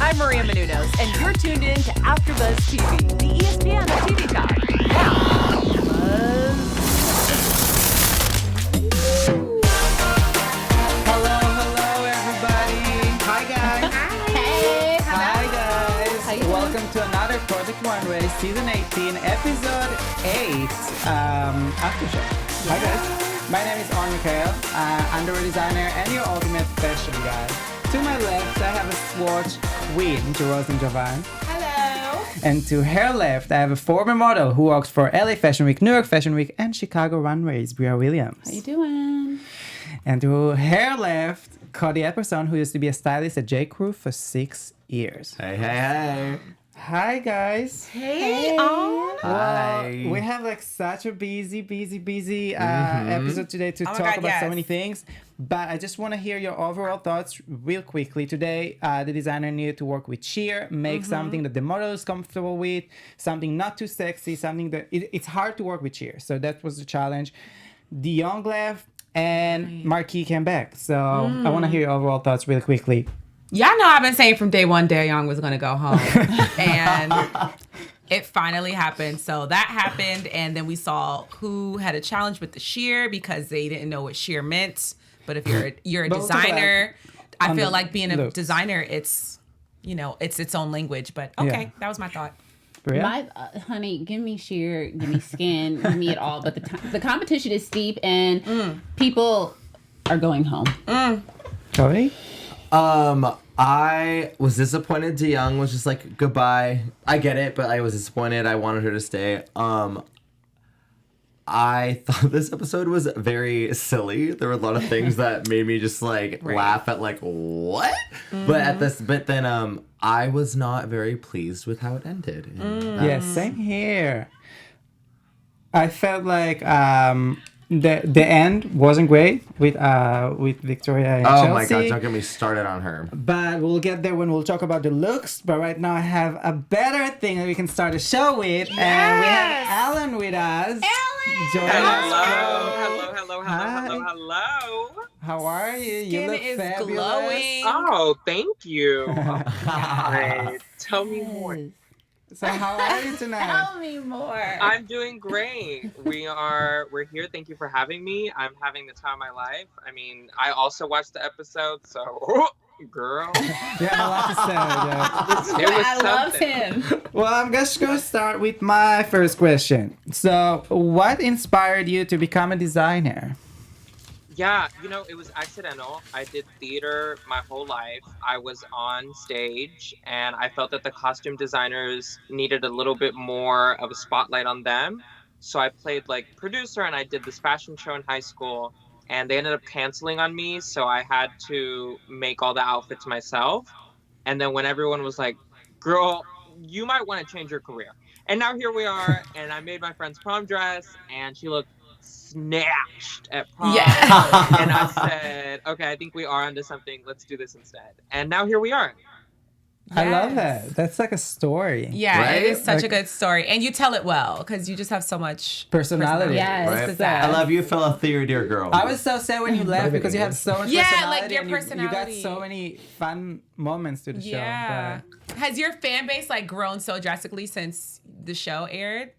I'm Maria Menounos, and you're tuned in to AfterBuzz TV, the ESPN of TV talk. Now, Hello, everybody. Hi, guys. Hey, Hi, guys. How you doing? Welcome to another Project Runway Season 18, Episode 8 After Show. Hi, guys. My name is Mekahl, underwear designer and your ultimate fashion guy. To my left, I have a swatch queen, Jeroslyn Jovonn. Hello. And to her left, I have a former model who works for LA Fashion Week, New York Fashion Week, and Chicago Runways, Bria Williams. How you doing? And to her left, Cody Epperson, who used to be a stylist at J. Crew for 6 years. Hey. Hi, guys. Hey. Hi. We have like such a busy episode today to talk about so many things. But I just want to hear your overall thoughts real quickly. Today, the designer needed to work with sheer, make something that the model is comfortable with, something not too sexy, something that it's hard to work with sheer. So that was the challenge. Young left and Marquis came back. So I want to hear your overall thoughts real quickly. Y'all know I've been saying from day one Young was going to go home. And it finally happened. So that happened. And then we saw who had a challenge with the sheer because they didn't know what sheer meant. But if you're a designer, I feel like being a designer, it's its own language. But okay, that was my thought. Bria? Honey, give me sheer, give me skin, give me it all. But the competition is steep and people are going home. Cody? I was disappointed DeYoung was just like, goodbye. I get it, but I was disappointed. I wanted her to stay. I thought this episode was very silly. There were a lot of things that made me just like laugh at like, what? But then I was not very pleased with how it ended. Yeah, same here. I felt like the end wasn't great with Victoria and Chelsea. Oh my god, don't get me started on her. But we'll get there when we'll talk about the looks. But right now I have a better thing that we can start the show with. Yes! And we have Alan with us. Hello. Hi. How are you? You Skin look is fabulous. glowing. Oh, thank you. Right. Tell me more. So how are you tonight? Tell me more. I'm doing great. We're here. Thank you for having me. I'm having the time of my life. I mean, I also watched the episode, so girl. Yeah, a lot to say. It was I love something. him. Well, I'm just going to start with my first question. So, what inspired you to become a designer? Yeah, it was accidental. I did theater my whole life. I was on stage, and I felt that the costume designers needed a little bit more of a spotlight on them. So I played like producer, and I did this fashion show in high school, and they ended up canceling on me. So I had to make all the outfits myself. And then when everyone was like, girl, you might want to change your career. And now here we are, and I made my friend's prom dress, and she looked snatched at prom. Yeah. And I said, okay, I think we are onto something. Let's do this instead. And now here we are. I love that. That's like a story. Yeah, Right? it is such a good story. And you tell it well because you just have so much Personality. Yes. Right? pizzazz. I love you, fellow theater girl. I was so sad when you left because you have so much personality. like your and you got personality. so many fun moments to the show. Yeah. Has your fan base like grown so drastically since the show aired?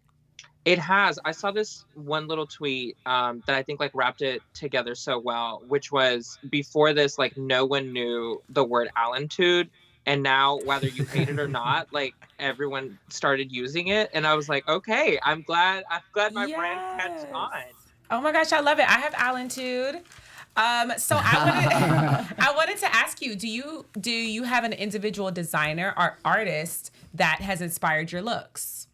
It has. I saw this one little tweet that I think like wrapped it together so well, which was before this, like no one knew the word Allentude. And now, whether you hate it or not, like everyone started using it. And I was like, okay, I'm glad my brand catch on. Oh my gosh, I love it. I have Allentude. So I wanted to ask you, do you have an individual designer or artist that has inspired your looks?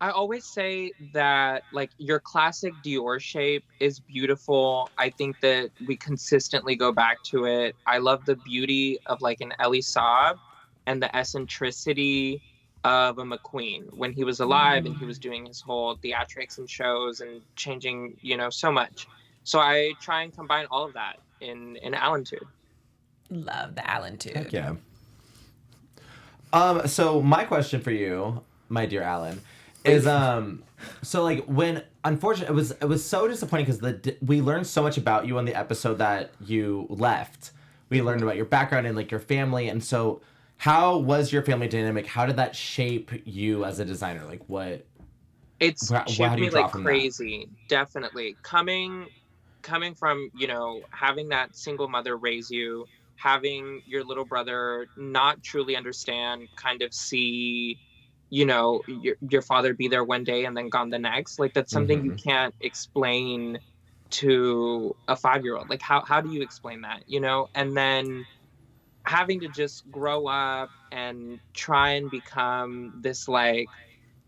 I always say that like your classic Dior shape is beautiful. I think that we consistently go back to it. I love the beauty of like an Elie Saab and the eccentricity of a McQueen when he was alive and he was doing his whole theatrics and shows and changing, so much. So I try and combine all of that in Allentude. Love the Allentude. Heck yeah. So my question for you, my dear Alan, is so like when unfortunately it was so disappointing because we learned so much about you on the episode that you left. We learned about your background and like your family, and so how was your family dynamic? How did that shape you as a designer? Like what? It's How shaped do you me draw like from crazy. Definitely coming from, you know, having that single mother raise you, having your little brother not truly understand, kind of see, you know, your father be there one day and then gone the next. Like that's something you can't explain to a 5-year-old. Like how do you explain that, you know? And then having to just grow up and try and become this like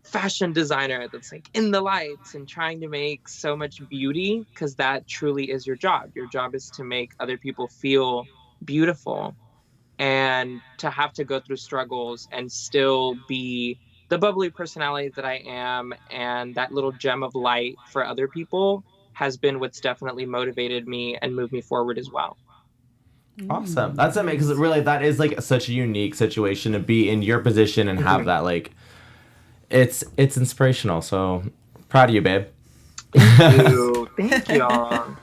fashion designer that's like in the lights and trying to make so much beauty, because that truly is your job. Your job is to make other people feel beautiful, and to have to go through struggles and still be the bubbly personality that I am and that little gem of light for other people has been what's definitely motivated me and moved me forward as well. Awesome. That's amazing, because really that is like such a unique situation to be in your position and have that like it's inspirational. So proud of you, babe. Thank you. Thank y'all.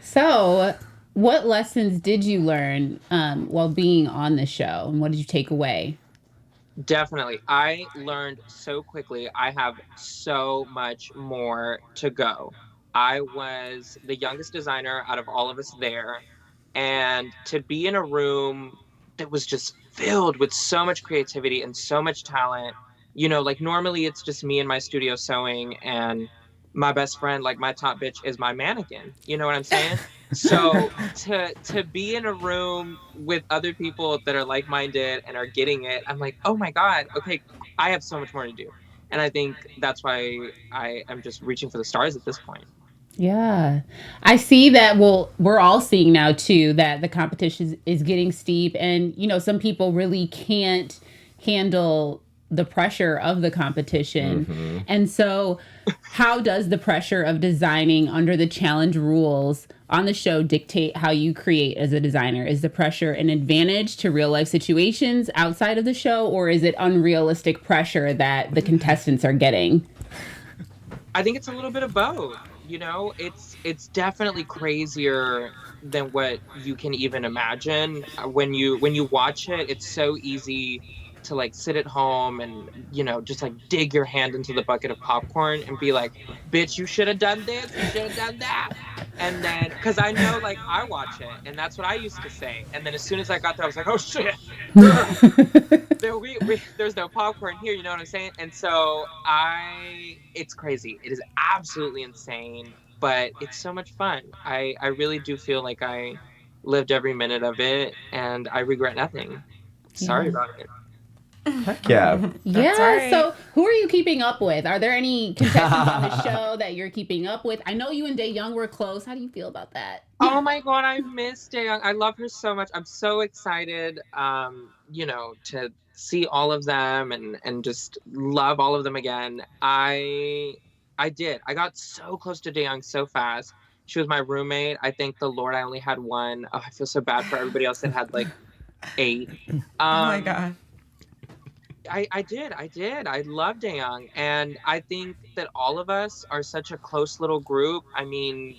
So, what lessons did you learn while being on the show, and what did you take away? Definitely. I learned so quickly. I have so much more to go. I was the youngest designer out of all of us there. And to be in a room that was just filled with so much creativity and so much talent, you know, like normally it's just me in my studio sewing and my best friend, like my top bitch, is my mannequin. You know what I'm saying? So to be in a room with other people that are like-minded and are getting it, I'm like, oh my God, okay, I have so much more to do. And I think that's why I am just reaching for the stars at this point. Yeah. I see that, well, we're all seeing now too that the competition is getting steep, and you know, some people really can't handle the pressure of the competition. And so how does the pressure of designing under the challenge rules on the show dictate how you create as a designer? Is the pressure an advantage to real life situations outside of the show, or is it unrealistic pressure that the contestants are getting? I think it's a little bit of both. You know, it's definitely crazier than what you can even imagine. When you watch it, it's so easy to like sit at home and, you know, just like dig your hand into the bucket of popcorn and be like, bitch, you should have done this, you should have done that. And then, because I know, like, I watch it, and that's what I used to say. And then as soon as I got there, I was like, oh shit, there's no popcorn here, you know what I'm saying? And so it's crazy. It is absolutely insane, but it's so much fun. I really do feel like I lived every minute of it, and I regret nothing. Sorry about it. Heck yeah. Yeah. right. So who are you keeping up with? Are there any contestants on the show that you're keeping up with? I know you and Daeyoung were close. How do you feel about that? Oh my God, I miss Daeyoung. I love her so much. I'm so excited, you know, to see all of them and just love all of them again. I did. I got so close to Daeyoung so fast. She was my roommate. I thank the Lord I only had one. Oh, I feel so bad for everybody else that had like 8. Oh my God. I did. I love Daeyoung, and I think that all of us are such a close little group. I mean,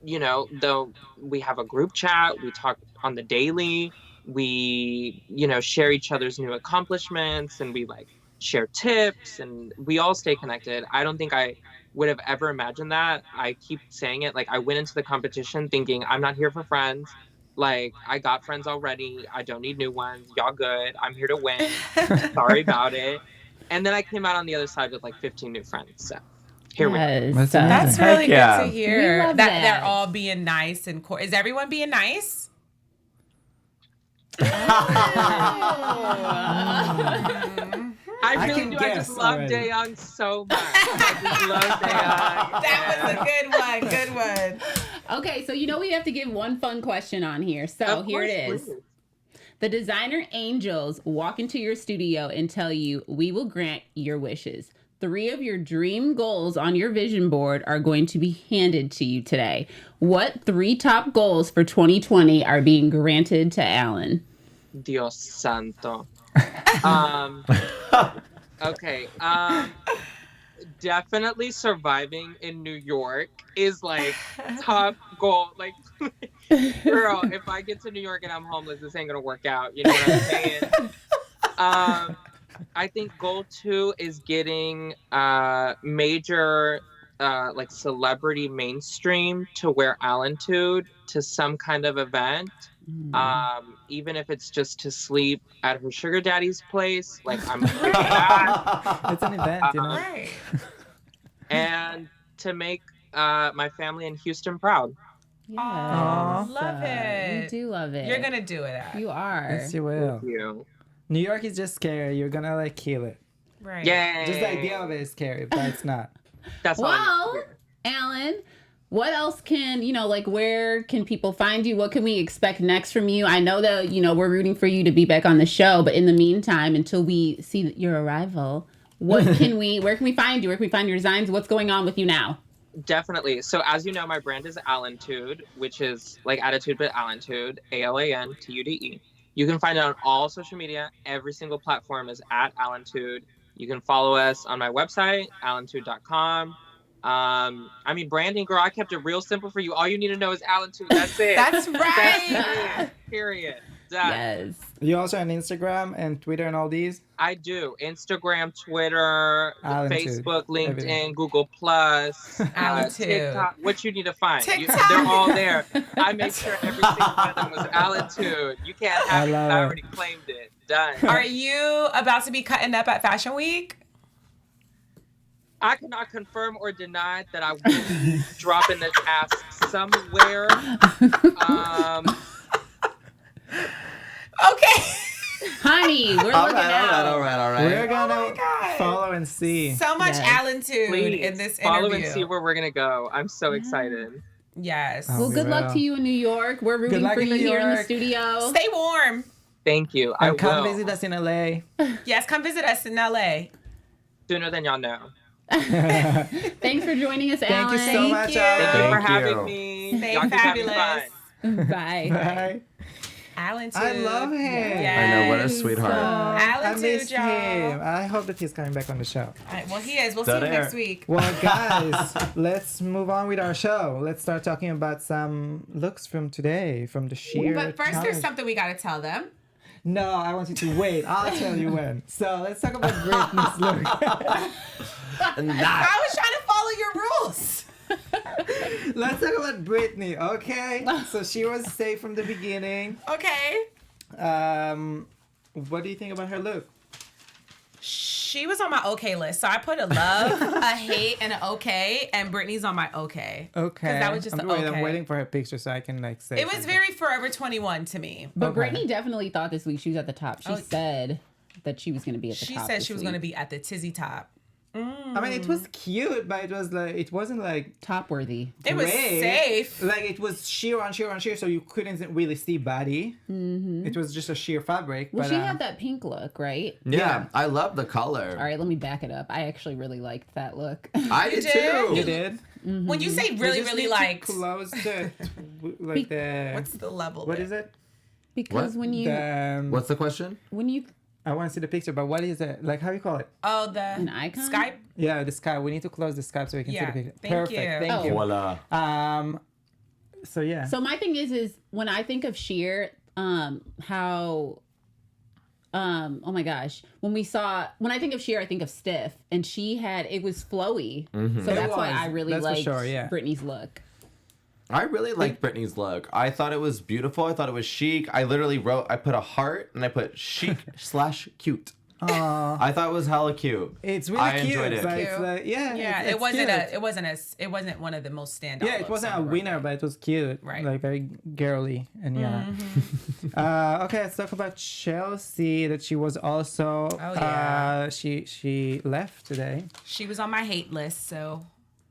you know, though we have a group chat, we talk on the daily, we, you know, share each other's new accomplishments, and we like share tips, and we all stay connected. I don't think I would have ever imagined that. I keep saying it, like I went into the competition thinking I'm not here for friends. Like, I got friends already. I don't need new ones. Y'all good. I'm here to win. Sorry about it. And then I came out on the other side with like 15 new friends. So here we are. That's That's amazing. really Heck good to yeah. hear. We love That that. they're all being nice and is everyone being nice? I really can do. I guess just love already. Daeyoung so much. I just love Daeyoung. That was a good one. Good one. Okay, so you know we have to give one fun question on here. So Of here it course, is. please. The designer angels walk into your studio and tell you, we will grant your wishes. 3 of your dream goals on your vision board are going to be handed to you today. What 3 top goals for 2020 are being granted to Alan? Dios santo. Okay. Definitely surviving in New York is like top goal. Like, girl, if I get to New York and I'm homeless, this ain't gonna work out. You know what I'm saying? I think goal 2 is getting major like celebrity mainstream to wear Allentude to some kind of event. Even if it's just to sleep at her sugar daddy's place, like I'm okay with that. It's an event, you know. Right. And to make my family in Houston proud. Yes. Aw. Love it. We do love it. You're gonna do it. Al. You are. Yes, you will. Thank you. New York is just scary. You're gonna like kill it. Right. Yay! Just the idea of it is scary, but it's not. That's all I need to Well, hear. Alan, what else can, like where can people find you? What can we expect next from you? I know that, we're rooting for you to be back on the show, but in the meantime, until we see your arrival, where can we find you? Where can we find your designs? What's going on with you now? Definitely. So as you know, my brand is Allentude, which is like attitude but Allentude, ALANTUDE. You can find it on all social media. Every single platform is at Allentude. You can follow us on my website, allentude.com. I mean, branding, girl, I kept it real simple for you. All you need to know is Allentude. That's it. That's right. That's it. Period. Done. Yes. You also on Instagram and Twitter and all these? I do. Instagram, Twitter, Allentude. Facebook, LinkedIn, Everything. Google Plus, Allentude. TikTok. What you need to find. TikTok. They're all there. I made sure every single one of them was Allentude. You can't have I it. love I it. already claimed it. Done. Are you about to be cutting up at Fashion Week? I cannot confirm or deny that I will be dropping this ass somewhere. Okay. Honey, we're All looking right, out. all right. We're gonna God. follow and see. So much Yes. Allentude Please in this follow interview. and see where we're gonna go. I'm so excited. Yes. Oh. Well, good luck Well. to you in New York. We're rooting luck for in you New here in the York. studio. Stay warm. Thank you. I And come will. visit us in LA. Yes, come visit us in LA. Sooner than y'all know. Thanks for joining us, Thank Alan. you so much, you. Thank you Alan. for Thank having you. me. Stay Y'all keep having fabulous. fun. Bye. Bye. Allentude. I love him. Yes. I know, what a sweetheart. I Allentude, missed y'all. him. I hope that he's coming back on the show. All right, well, he is. We'll see Dead him air. next week. Well, guys, let's move on with our show. Let's start talking about some looks from today, from the sheer. But first, there's challenge. something we got to tell them. No, I want you to wait. I'll tell you when. So let's talk about Britney's look. I was trying to follow your rules. Let's talk about Britney, okay? So she was safe from the beginning. Okay. What do you think about her look? She was on my okay list. So I put a love, a hate, and an okay. And Brittany's on my okay. Okay. 'Cause that was just I'm, a okay. I'm waiting for her picture so I can like say. It was something. very Forever 21 to me. But Okay. Brittany definitely thought this week she was at the top. She Oh. said that she was going to be at the She top. said this she was week. going to be at the tizzy top. I mean, it was cute, but it wasn't like top worthy. It was great. safe. Like it was sheer on sheer on sheer, so you couldn't really see body. Mm-hmm. It was just a sheer fabric. Well, but, she had that pink look, right? Yeah, I love the color. All right, let me back it up. I actually really liked that look. I did did? too. You did. When you say really, We just really need to like, close the like the what's the level? what there? is it? Because What? when you What's the question? I want to see the picture, but what is it? Like how you call it? Oh, the An icon? Skype. Yeah, the Skype. We need to close the Skype so we can Yeah, see the picture. thank Perfect. you. Thank Oh. you. Voila. So yeah. So my thing is when I think of sheer, how oh my gosh. When I think of sheer, I think of stiff. And it was flowy. Mm-hmm. So that's why was. I really That's for liked sure, yeah. Britney's look. I really liked Britney's look. I thought it was beautiful. I thought it was chic. I literally I put a heart and I put chic / cute. I thought it was hella cute. It's really I cute. enjoyed it. Like, Cute. it's like, yeah, Yeah, it's it wasn't cute. it wasn't one of the most standout. Yeah, it looks wasn't a on the winner, runway. but it was cute. Right. Like very girly and yeah. Okay, let's talk about Chelsea. That she was also. Oh, yeah. She left today, She was on my hate list, so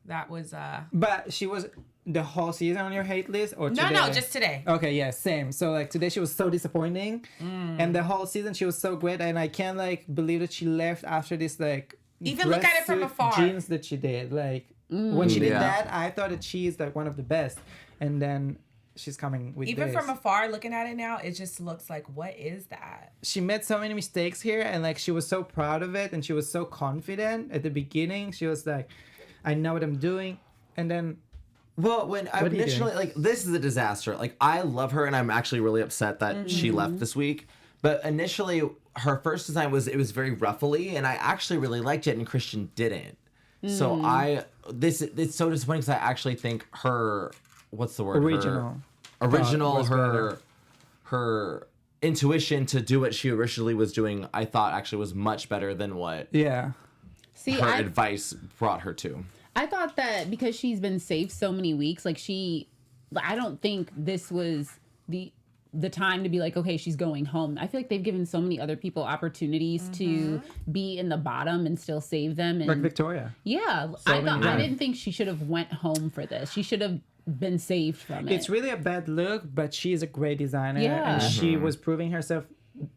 that was but she was the whole season on your hate list or today? no, just today. Okay, yeah, same. So like today she was so disappointing, and the whole season she was so great, and I can't like believe that she left after this like. Even look at it from dress suit afar. Jeans that she did, like when she did Yeah. that, I thought that she is like one of the best, and then she's coming with Even this. from afar, looking at it now, it just looks like, what is that? She made so many mistakes here, and like she was so proud of it, and she was so confident at the beginning. She was like, "I know what I'm doing," and then. Well, when I What are you initially doing? like this is a disaster. Like I love her and I'm actually really upset that she left this week. But initially, her first design was very ruffly, and I actually really liked it, and Christian didn't. So it's so disappointing because I actually think her, what's the word? Her intuition to do what she originally was doing, I thought actually was much better than what her advice brought her to. I thought that because she's been safe so many weeks, like I don't think this was the time to be like, okay, she's going home. I feel like they've given so many other people opportunities to be in the bottom and still save them. And like Victoria. Yeah. I didn't think she should have went home for this. She should have been saved from it. It's really a bad look, but she is a great designer. Yeah. And she was proving herself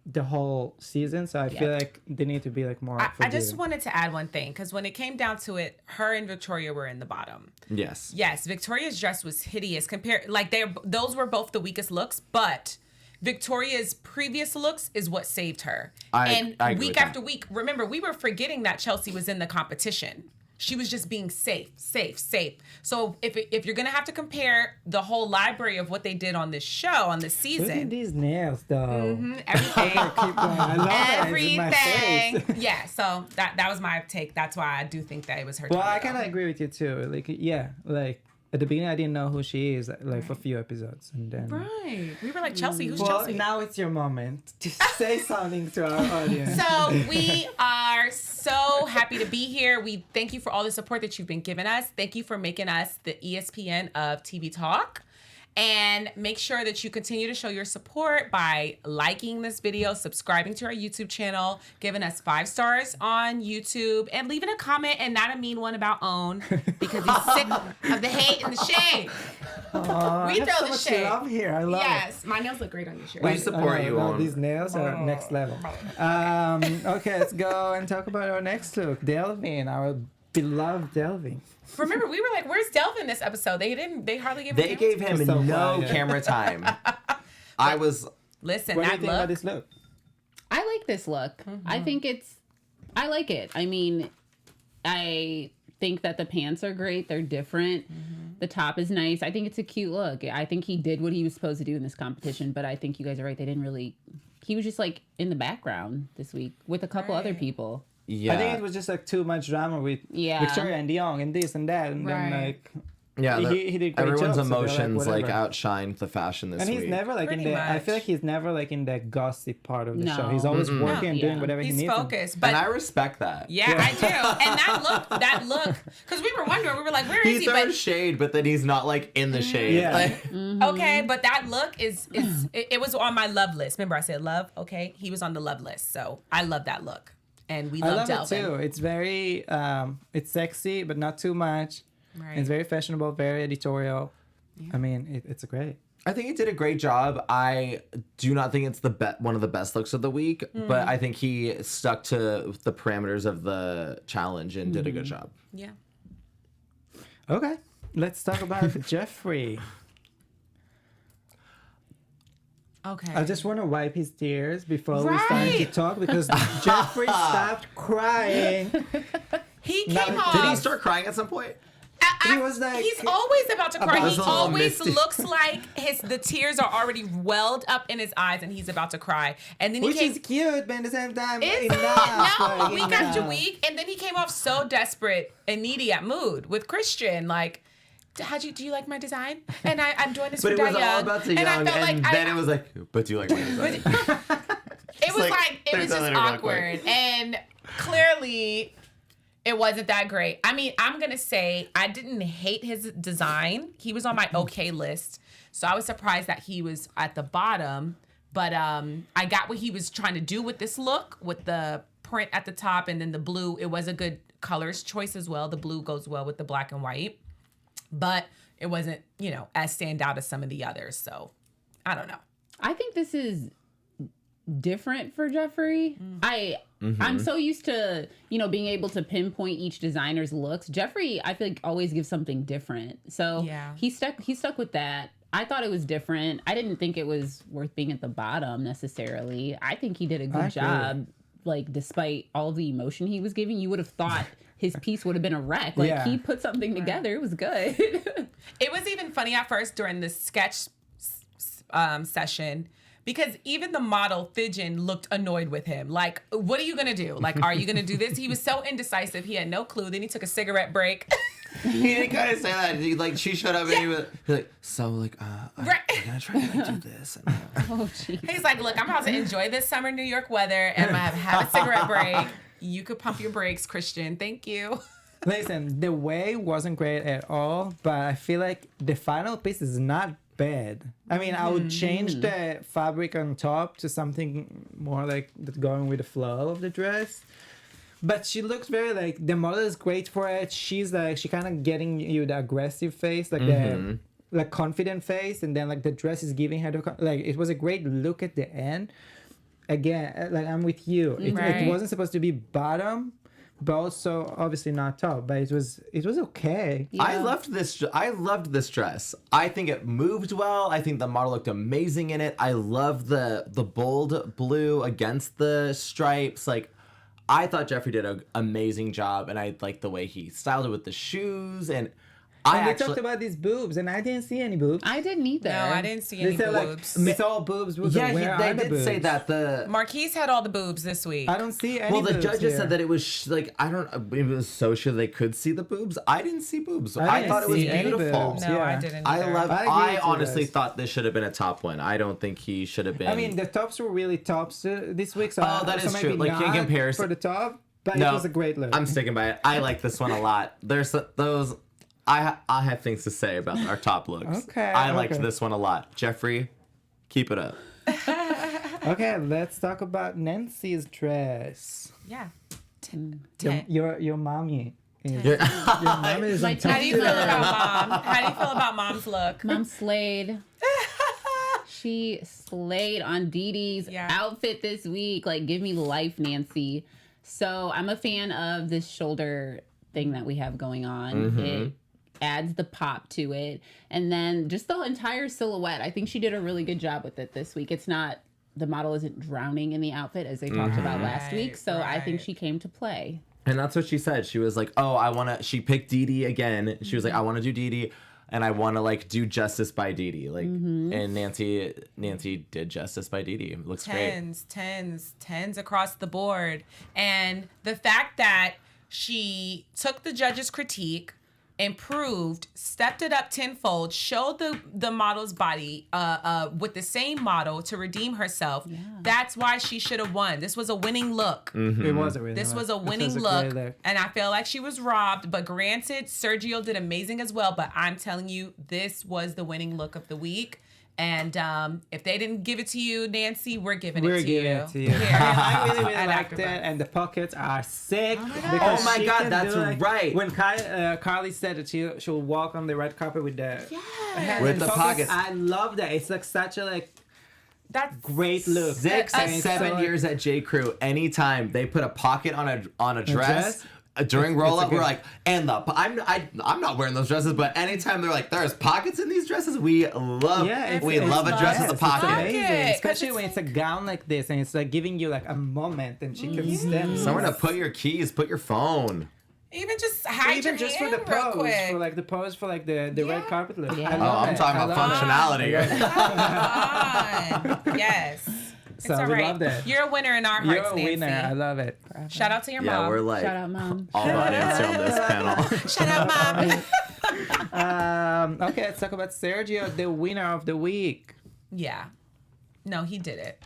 the whole season, so I feel like they need to be like more I just wanted to add one thing, because when it came down to it, her and Victoria were in the bottom. Yes, Victoria's dress was hideous those were both the weakest looks, but Victoria's previous looks is what saved her. I week after week, remember, we were forgetting that Chelsea was in the competition. She was just being safe. So if you're gonna have to compare the whole library of what they did on this show, on this season, look at these nails though. Everything, keep going. I love everything. It. Yeah. So that was my take. That's why I do think that it was her. Well, I kind of agree with you too. Like at the beginning, I didn't know who she is, like for a few episodes, and then we were like, Chelsea, who's Chelsea? Now it's your moment to say something to our audience. So we are so happy to be here. We thank you for all the support that you've been giving us. Thank you for making us the ESPN of TV talk. And make sure that you continue to show your support by liking this video, subscribing to our YouTube channel, giving us 5 stars on YouTube, and leaving a comment, and not a mean one about Own, because he's sick of the hate and the shade. We throw the shade. Love here. I love it. Yes, my nails look great on your shirt. We support you. No, these nails are next level. Okay, let's go and talk about our next look. Delvin, our beloved Delvin. Remember, we were like, "Where's Delvin this episode?" They hardly gave him. They gave him no camera time. I was. Listen, What do you that think about look. this look? I like this look. I think I like it. I mean, I think that the pants are great. They're different. The top is nice. I think it's a cute look. I think he did what he was supposed to do in this competition, but I think you guys are right. They didn't really. He was just like in the background this week with a couple other people. Yeah. I think it was just like too much drama with Victoria and Young and this and that, and then like he did great everyone's jobs, emotions so outshined the fashion this week. And he's never like Pretty in the. I much. feel like he's never like in the gossip part of the No. show. He's always working and doing whatever he He's needs. focused, but and I respect that. yeah, I do. And that look, because we were wondering, we were like, where is He he? throws shade, but then he's not like in the shade. Yeah. Like, Okay, but that look it was on my love list. Remember, I said love. Okay, he was on the love list, so I love that look, and we I love love Delvin. it too. It's very, it's sexy, but not too much. Right. It's very fashionable, very editorial. Yeah. I mean, it's great. I think he did a great job. I do not think it's one of the best looks of the week, but I think he stuck to the parameters of the challenge and did a good job. Yeah. Okay, let's talk about Jeffrey. Okay. I just want to wipe his tears before we start to talk because Jeffrey stopped crying. He came off. Did he start crying at some point? He was like, he's always about to cry. About He to- always misty. looks like the tears are already welled up in his eyes and he's about to cry. And then he which came. is cute, but at the same time, Is it? enough. No, like, week after enough. week, and then he came off so desperate and needy at mood with Christian, like. Do you like my design? And I'm doing this But for it was Diane. all about the And I young, felt and like then it was like, but do you like my design? It was like it was there's just nothing to work awkward, and clearly it wasn't that great. I mean, I'm gonna say I didn't hate his design. He was on my okay list, so I was surprised that he was at the bottom. But I got what he was trying to do with this look, with the print at the top and then the blue. It was a good colors choice as well. The blue goes well with the black and white, but it wasn't, as stand out as some of the others. So I don't know. I think this is different for Jeffrey. I'm so used to, being able to pinpoint each designer's looks. Jeffrey, I feel like always gives something different. So Yeah. he stuck with that. I thought it was different. I didn't think it was worth being at the bottom necessarily. I think he did a I good agree. job. Like, despite all the emotion he was giving, you would have thought his piece would have been a wreck. Like, he put something together. It was good. It was even funny at first during the sketch session because even the model, Fidgen, looked annoyed with him. Like, what are you going to do? Like, are you going to do this? He was so indecisive. He had no clue. Then he took a cigarette break. He didn't kind of say that. He, like, she showed up and he was like, so, like, I'm going to try to like, do this. And, Oh, jeez. He's like, look, I'm about to enjoy this summer New York weather and I'm going to have a cigarette break. You could pump your brakes, Christian. Thank you. Listen, the way wasn't great at all, but I feel like the final piece is not bad. I mean, I would change the fabric on top to something more like that going with the flow of the dress. But she looks very like, the model is great for it. She's like, she kind of getting you the aggressive face, like the like confident face, and then like the dress is giving her the like. It was a great look at the end. Again, like I'm with you. It wasn't supposed to be bottom, but also obviously not top. But it was okay. Yeah. I loved this dress. I think it moved well. I think the model looked amazing in it. I love the bold blue against the stripes. Like, I thought Jeffrey did an amazing job, and I liked the way he styled it with the shoes. And They talked about these boobs, and I didn't see any boobs. I didn't either. No, I didn't see They any said boobs. like it's all boobs. they did say that Marquise had all the boobs this week. I don't see any. well, the boobs judges here. said that it was like, I don't. It was so sure they could see the boobs. I didn't see boobs. I didn't thought it was see any beautiful. boobs. No, Yeah. I didn't I either. love. I agree I with you honestly guys. thought this should have been a top win. I don't think he should have been. I mean, the tops were really tops this week. So that so is maybe true. Like, in not comparison- for the top, but no, it was a great look. I'm sticking by it. I like this one a lot. There's those. I have things to say about our top looks. Okay, I liked okay. this one a lot. Jeffrey, keep it up. Okay, let's talk about Nancy's dress. Yeah. Your mommy. You're- Your mommy is My on top How do you feel today. about mom? How do you feel about mom's look? Mom slayed. She slayed on Dee Dee's Yeah. outfit this week. Like, give me life, Nancy. So I'm a fan of this shoulder thing that we have going on. It adds the pop to it. And then just the entire silhouette. I think she did a really good job with it this week. It's not, the model isn't drowning in the outfit as they talked about last week. So I think she came to play. And that's what she said. She was like, "Oh, I want to." She picked Dee Dee again. She was like, "I want to do Dee Dee, and I want to like do justice by Dee Dee." Like, and Nancy did justice by Dee Dee. It looks great. Tens across the board. And the fact that she took the judge's critique, improved, stepped it up tenfold, showed the model's body with the same model to redeem herself. Yeah. That's why she should have won. This was a winning look. It was a really This look. was a winning This was look, great look. and I feel like she was robbed. But granted, Sergio did amazing as well. But I'm telling you, this was the winning look of the week. And if they didn't give it to you, Nancy, we're giving it to you. it to you. Here. I really At liked it, AfterBuzz. and the pockets are sick. Oh my she God, can that's do, like, right. When Carly said that she'll walk on the red carpet with the hands With in the pockets. I love that. It's like such a like That's great look. 6 And and it's 7 so, like, years at J. Crew, anytime they put a pocket on a dress. dress? During It's roll a up, we're good- like, and I'm not wearing those dresses, but anytime they're like, there's pockets in these dresses, we love Yeah, we love a dress with a It's pocket. amazing, Pocket, 'cause especially it's when it's a gown like this, and it's like giving you like a moment, and she can step. Somewhere to put your keys, put your phone. even just hide Even your just for hand the real pose, quick. for like the pose for like the red carpet look. Yeah. I Oh, love I'm it. talking I about love it. Come on. Yes. So It's all we right. love that. You're a winner in our You're hearts, a Nancy. winner. I love it. Shout out to your Yeah, mom. we're like Shout out, Mom. all about Nancy on this panel. Shout out, mom. Okay, let's talk about Sergio, the winner of the week. Yeah. No, he did it.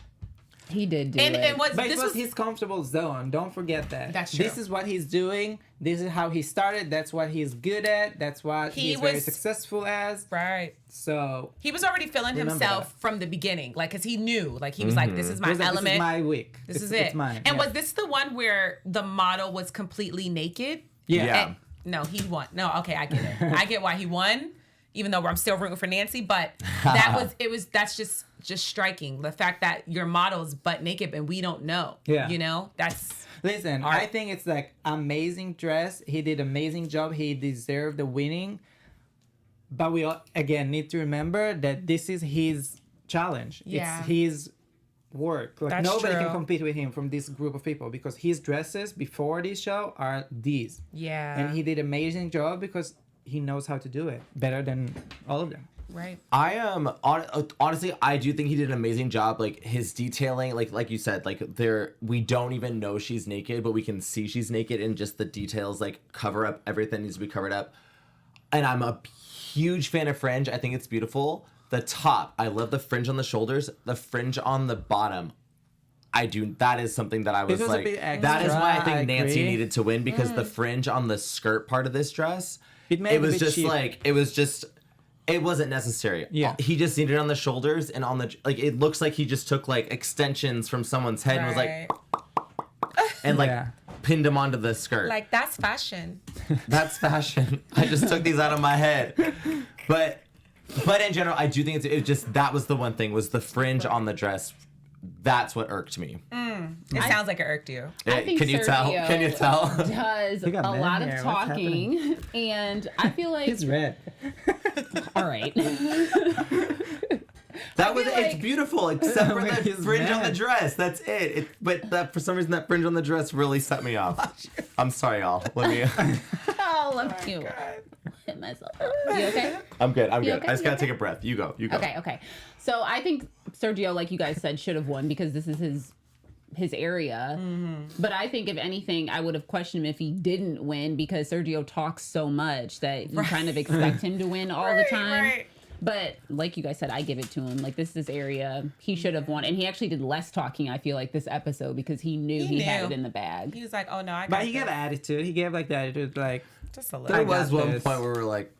He did do And it. But this it was was his comfortable zone. Don't forget that. That's true. This is what he's doing. This is how he started. That's what he's good at. That's what He he's very was- successful as. right. So He was already feeling Remember himself that. from the beginning, like, cause he knew, like, he was like, "This is my he was like, element. this is my week. This It's- is it." It's mine. And yeah. was this the one where the model was completely naked? Yeah. Yeah. And- no, he won. No, okay, I get it. I get why he won, even though I'm still rooting for Nancy. But that's just striking. The fact that your model's butt naked and we don't know. Yeah. You know, that's Listen, Art. I think it's like amazing dress. He did amazing job. He deserved the winning. But we all, again, need to remember that this is his challenge. Yeah. It's his work. Like That's nobody true. can compete with him from this group of people because his dresses before this show are these. yeah. And he did amazing job because he knows how to do it better than all of them. Right. I am honestly, I do think he did an amazing job. Like his detailing, like you said, like we don't even know she's naked, but we can see she's naked, and just the details like cover up everything needs to be covered up. And I'm a huge fan of fringe. I think it's beautiful. The top, I love the fringe on the shoulders. The fringe on the bottom, I do. That is something that I was like. That is why I think Nancy needed to win, because the fringe on the skirt part of this dress, it was just cheap. It wasn't necessary. Yeah, he just needed it on the shoulders and on the it looks like he just took like extensions from someone's head and was like, and like pinned them onto the skirt. Like that's fashion. That's fashion. I just took these out of my head, but in general, I do think it just that was the one thing was the fringe on the dress. That's what irked me. It sounds like it irked you. I think Can you tell? Can you tell? Does a lot of talking, and I feel like he's red. All right. It's beautiful, except for the fringe on the dress. That's it. But for some reason, that fringe on the dress really set me off. I'm sorry, y'all. Let me. Let me hit myself. You okay? I'm good. Okay? I just gotta take a breath. You go. Okay. So I think Sergio, like you guys said, should have won because this is his area. But I think if anything, I would have questioned him if he didn't win, because Sergio talks so much that you kind of expect him to win all the time. Right. But like you guys said, I give it to him. Like this is his area. He should have won. And he actually did less talking, I feel like, this episode, because he knew he had it in the bag. He was like, oh no, I got But he gave attitude. He gave like the attitude, like just a little. There was one point where we were like,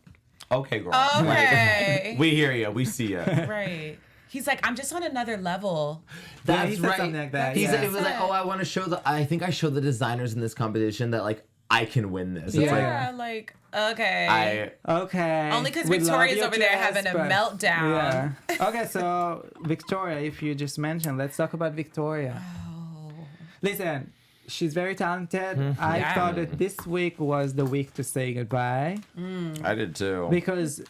okay, girl. Okay. Like, we hear you. We see you. Right. He's like, I'm just on another level. That's he said right. something like that. It was like, oh, I want to show I think I showed the designers in this competition that like I can win this. It's Like, okay. Okay. Only because Victoria's over there having a meltdown. Yeah. Okay, so Victoria, if you just mentioned, let's talk about Victoria. Oh. Listen, she's very talented. I thought that this week was the week to say goodbye. I did too. Because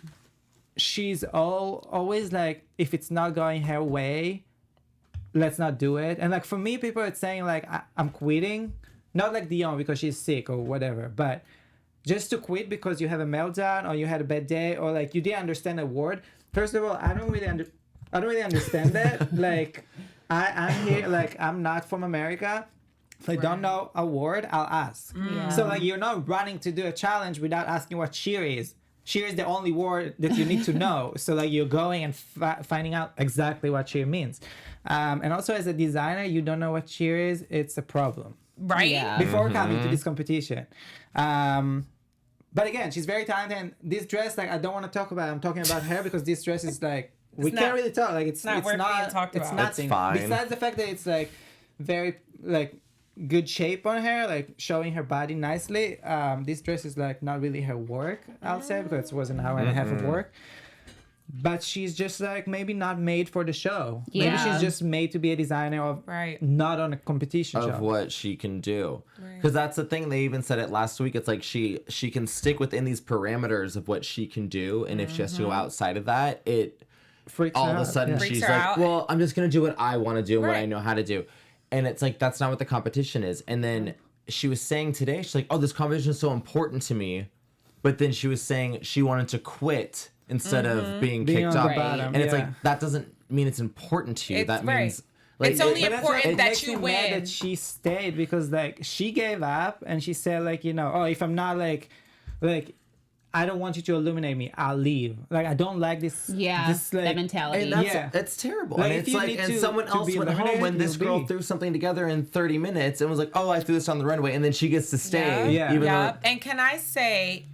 she's always like, if it's not going her way, let's not do it. And like for me, people are saying like, I'm quitting. Not like Dion because she's sick or whatever, but just to quit because you have a meltdown or you had a bad day or like you didn't understand a word. First of all, I don't really understand that. Like I'm here, like I'm not from America. If I don't know a word, I'll ask. So like you're not running to do a challenge without asking what cheer is. Cheer is the only word that you need to know. So like you're going and finding out exactly what cheer means. And also as a designer, you don't know what cheer is. It's a problem. Right? Yeah. Before coming to this competition. But again, she's very talented. And this dress, like I don't want to talk about it. I'm talking about her because this dress is like, can't really talk. Like it's not worth being talked about. It's nothing. It's fine. Besides the fact that it's like very like good shape on her, like showing her body nicely. This dress is like not really her work, I'll say, because it was an hour and a half of work. But she's just like maybe not made for the show. Yeah. Maybe she's just made to be a designer of not on a competition show. Of what she can do. Because that's the thing, they even said it last week. It's like she can stick within these parameters of what she can do. And if she has to go outside of that, it freaks all her of a out. sudden Freaks she's her like, out. well, I'm just going to do what I want to do and what I know how to do. And it's like, that's not what the competition is. And then she was saying today, she's like, oh, this competition is so important to me. But then she was saying she wanted to quit instead of being kicked off. Bottom, and it's like, that doesn't mean it's important to you. That means... Like, it's only but important that you mad win. that she stayed because like she gave up and she said like, you know, oh, if I'm not like I don't want you to illuminate me, I'll leave. Like I don't like this. Yeah, this, like, that mentality. And that's terrible. Like, and if it's you like, need and to- someone to else be went home eliminated, when this you'll girl be. threw something together in 30 minutes and was like, oh, I threw this on the runway, and then she gets to stay. Yeah. Even Yeah. though And can I say,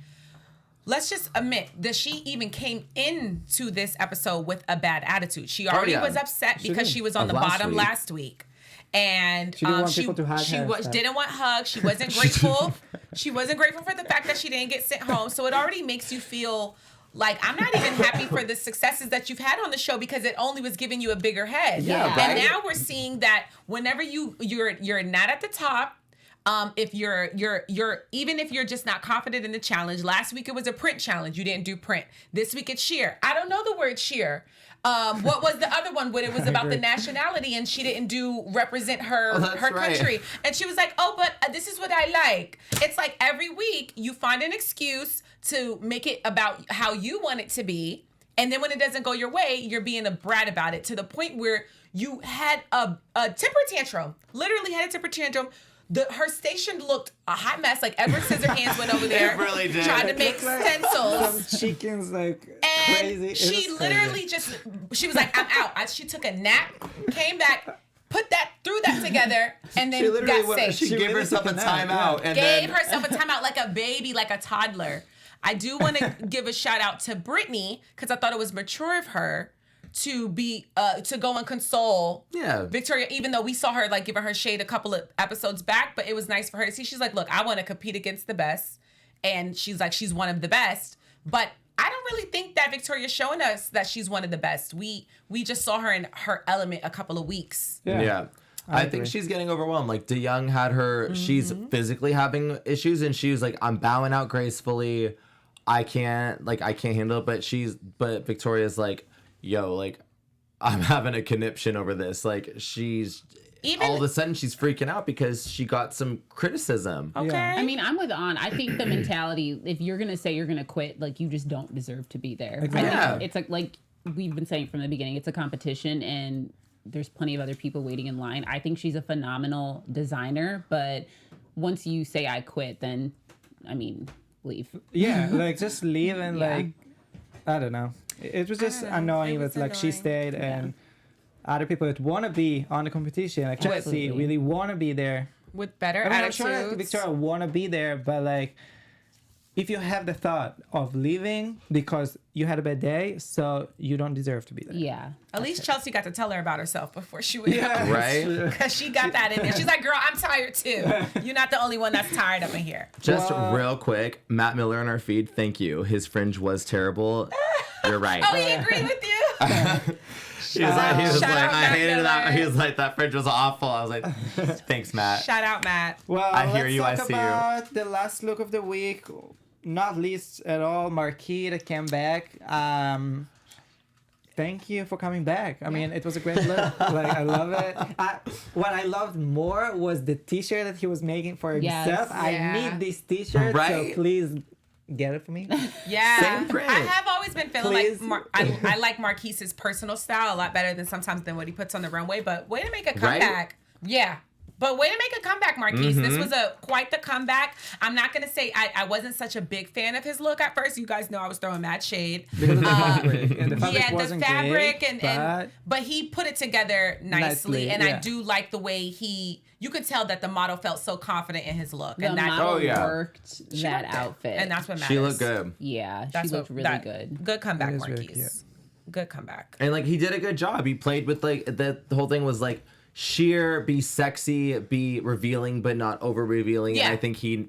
let's just admit that she even came into this episode with a bad attitude. She already was upset because she was on the bottom last week. And She didn't want people to hug her. didn't want hugs. She wasn't grateful. She wasn't grateful for the fact that she didn't get sent home. So it already makes you feel like I'm not even happy for the successes that you've had on the show because it only was giving you a bigger head. Yeah. And now we're seeing that whenever you're not at the top, if you're even if you're just not confident in the challenge. Last week it was a print challenge. You didn't do print. This week it's sheer. I don't know the word sheer. What was the other one when it was about the nationality and she didn't represent her country? And she was like, oh, but this is what I like. It's like every week you find an excuse to make it about how you want it to be. And then when it doesn't go your way, you're being a brat about it to the point where you had a temper tantrum. Literally had a temper tantrum. Her station looked a hot mess. Like Edward Scissorhands went over there, It really did. trying to make stencils. Some chickens like And crazy. she literally she was like, I'm out. She took a nap, came back, threw that together, and then got sick. She gave herself a timeout. And Gave herself a timeout like a baby, like a toddler. I do want to give a shout out to Brittany because I thought it was mature of her to be to go and console Victoria, even though we saw her like giving her shade a couple of episodes back, but it was nice for her to see. She's like, look, I want to compete against the best, and she's like, she's one of the best, but I don't really think that Victoria's showing us that she's one of the best. We just saw her in her element a couple of weeks. Yeah. I think she's getting overwhelmed. Like DeYoung had her, she's physically having issues, and she was like, I'm bowing out gracefully. I can't handle it. But Victoria's like, yo, like, I'm having a conniption over this. Like, all of a sudden she's freaking out because she got some criticism. Okay. I mean, I'm with On. I think the mentality, if you're going to say you're going to quit, like, you just don't deserve to be there. Exactly. I think it's like we've been saying from the beginning, it's a competition and there's plenty of other people waiting in line. I think she's a phenomenal designer, but once you say I quit, then, I mean, leave. Yeah, like, just leave and, like, I don't know. It was just annoying that, like, she stayed and other people that want to be on the competition, like Chelsea, really want to be there. With better I'm attitudes. sure that Victoria want to be there, but, like, if you have the thought of leaving because you had a bad day, so you don't deserve to be there. Yeah. At least Chelsea got to tell her about herself before she went out. Right? Because she got that in there. She's like, girl, I'm tired too. You're not the only one that's tired up in here. Just real quick, Matt Miller on our feed, thank you. His fringe was terrible. You're right. Oh, he agreed with you? He was like, I hated that. Miller. He was like, that fringe was awful. I was like, thanks, Matt. Shout out, Matt. Well, I hear you, let's I talk see you. about the last look of the week. Not least at all, Marquis that came back. Thank you for coming back. I mean, it was a great look. Like, I love it. What I loved more was the T-shirt that he was making for himself. I need this T-shirt, so please get it for me. Yeah. Same print. I have always been feeling Please. like I like Marquise's personal style a lot better than sometimes than what he puts on the runway. But way to make a comeback. Right? Yeah. But way to make a comeback, Marquise. This was quite the comeback. I'm not going to say I wasn't such a big fan of his look at first. You guys know I was throwing mad shade. Because of the fabric. And the fabric wasn't the fabric great, but he put it together nicely. And yeah. I do like the way you could tell that the model felt so confident in his look. The and that model worked that worked it. outfit. And that's what matters. She looked good. Yeah, she looked really good. Good comeback, It is very Marquise. cute. Good comeback. And, like, he did a good job. He played with, like, the whole thing was, like, sheer, be sexy, be revealing, but not over revealing. Yeah. And I think he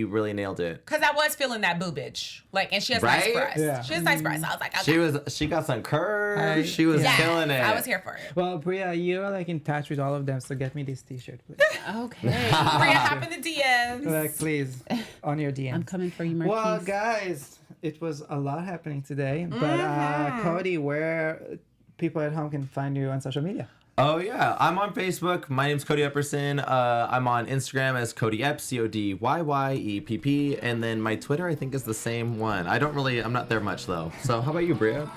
really nailed it. Cause I was feeling that boobage, like, and she has nice Right? breasts. Yeah. She has nice breasts. I was like, okay. She got some curves. She was Yes, killing it. I was here for it. Well, Bria, you're, like, in touch with all of them, so get me this T-shirt, please. Okay. Bria, hop in the DMs. Like, please, on your DM. I'm coming for you, Marquise. Well, guys, it was a lot happening today. But Cody, where people at home can find you on social media? Oh, yeah. I'm on Facebook. My name's Cody Epperson. I'm on Instagram as Cody Epp, CODYYEPP. And then my Twitter, I think, is the same one. I'm not there much, though. So how about you, Bria?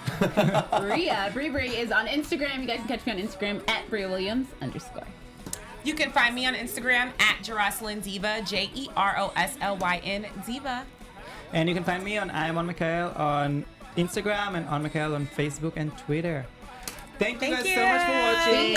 Bria is on Instagram. You guys can catch me on Instagram at Bria Williams _ You can find me on Instagram at Jeroslyn Diva, JEROSLYN Diva. And you can find me on I'm on Mekahl on Instagram and on Mekahl on Facebook and Twitter. Thank you guys so much for watching.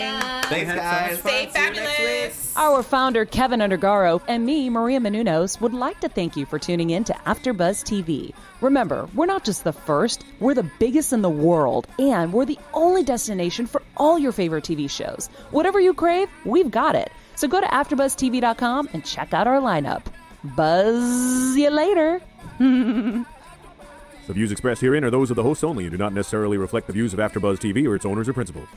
Thanks, guys. Stay fabulous. Our founder, Keven Undergaro, and me, Maria Menounos, would like to thank you for tuning in to AfterBuzz TV. Remember, we're not just the first, we're the biggest in the world, and we're the only destination for all your favorite TV shows. Whatever you crave, we've got it. So go to AfterBuzzTV.com and check out our lineup. Buzz you later. The views expressed herein are those of the hosts only and do not necessarily reflect the views of AfterBuzz TV or its owners or principals.